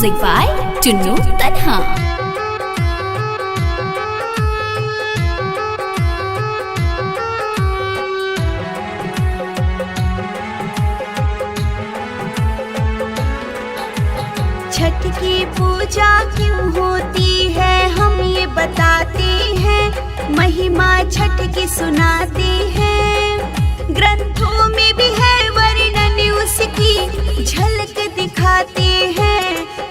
Music by Chunnu तन्हा। छठ की पूजा क्यों होती है हम ये बताते हैं, महिमा छठ की सुनाते हैं। ग्रंथों में भी है वर्णन उसकी, झलक दिखाते हैं,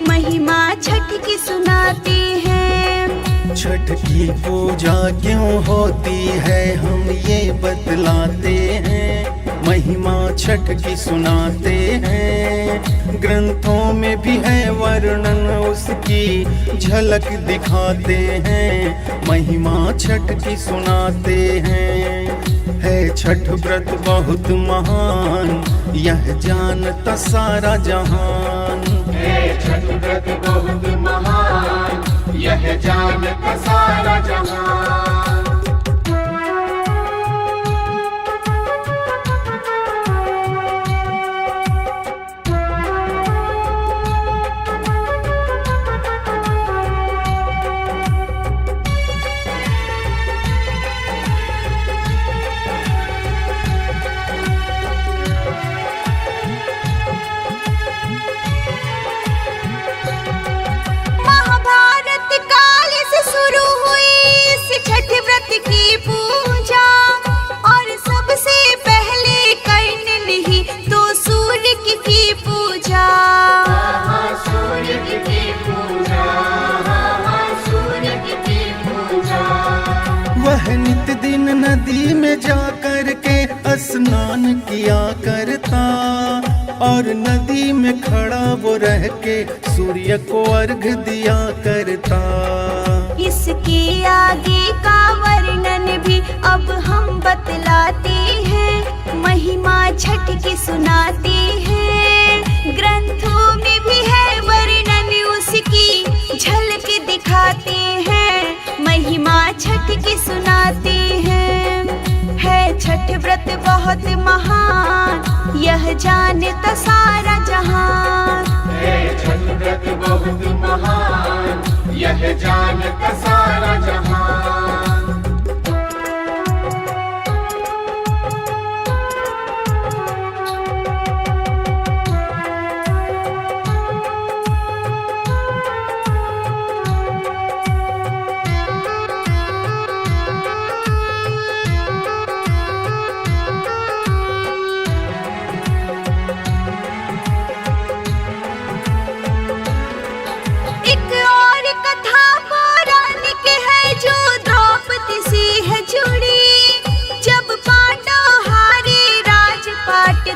महिमा छठ की सुनाते हैं। छठ की पूजा क्यों होती है हम ये बतलाते हैं, महिमा छठ की सुनाते हैं। ग्रंथों में भी है वर्णन उसकी, झलक दिखाते हैं, महिमा छठ की सुनाते हैं। है छठ व्रत बहुत महान, यह जानता सारा जहान। है छठ व्रत बहुत महान, यह जानता सारा जहान। की पूजा और सबसे पहले करने नहीं तो सूर्य की पूजा। सूर्य की पूजा, सूर्य की पूजा। वह नित दिन नदी में जा कर के स्नान किया करता, और नदी में खड़ा वो रह के सूर्य को अर्घ दिया करता। इसके आगे का वर्णन भी अब हम बतलाते हैं, महिमा छठ की सुनाते हैं। ग्रंथों में भी है वर्णन उसकी, झलक दिखाते हैं, महिमा छठ की सुनाते हैं। है छठ व्रत बहुत महान, यह जानता सारा जहान। है छठ व्रत बहुत महान, यह जानता सारा जहान।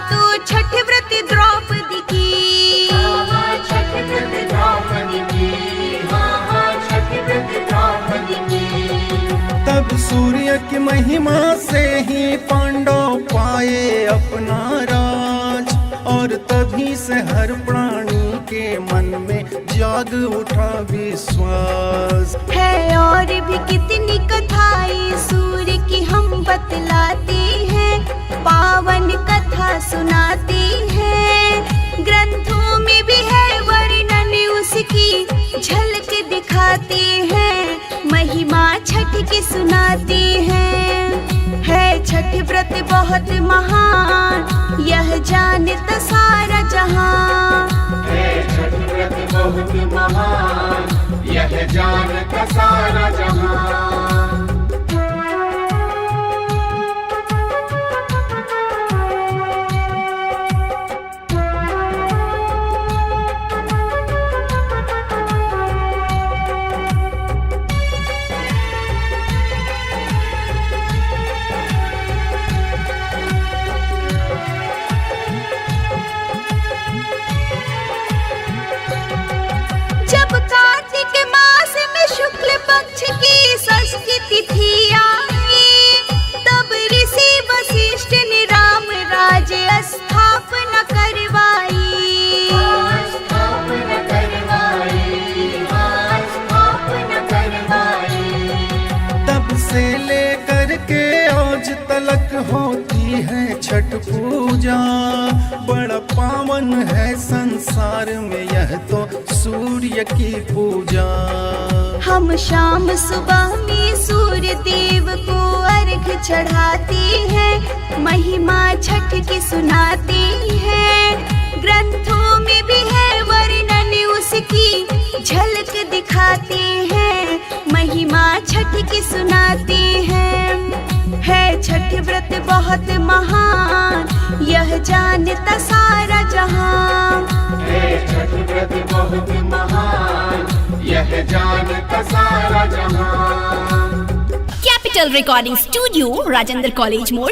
तो छठ व्रत द्रौपदी की, छठ व्रत द्रौपदी की, छठ व्रत द्रौपदी की। तब सूर्य की महिमा से ही पांडव पाए अपना राज, और तभी से हर प्राणी के मन में जाग उठा विश्वास। है और भी कितनी कथाएं सूर्य की हम बतलाते हैं, पावन कथा सुनाते हैं। ग्रंथों में भी है वर्णन उसकी, झलक दिखाते हैं, महिमा छठ की सुनाते हैं। है छठ व्रत बहुत महान, यह जानता सारा जहान। है छठ व्रत बहुत महान, यह जानता सारा जहान। जब कार्तिक मास में शुक्ल पक्ष की षष्ठी तिथि आई, तब ऋषि वशिष्ठ ने राम राज्य स्थापना करवाई। तब से लेकर के आज तलक होती है छठ पूजा, बड़ा पावन है संसार में यह तो सूर्य की पूजा। हम शाम सुबह में सूर्य देव को अर्घ चढ़ाते हैं, महिमा छठ की सुनाते हैं। ग्रंथों में भी है वर्णन उसकी, झलक दिखाते हैं, महिमा छठ की सुनाते हैं। है छठ व्रत बहुत महान, यह जानता सारा जहां। है छठ व्रत बहुत महान, यह जानता सारा जहां। Capital recording studio, Rajendra college मोड़,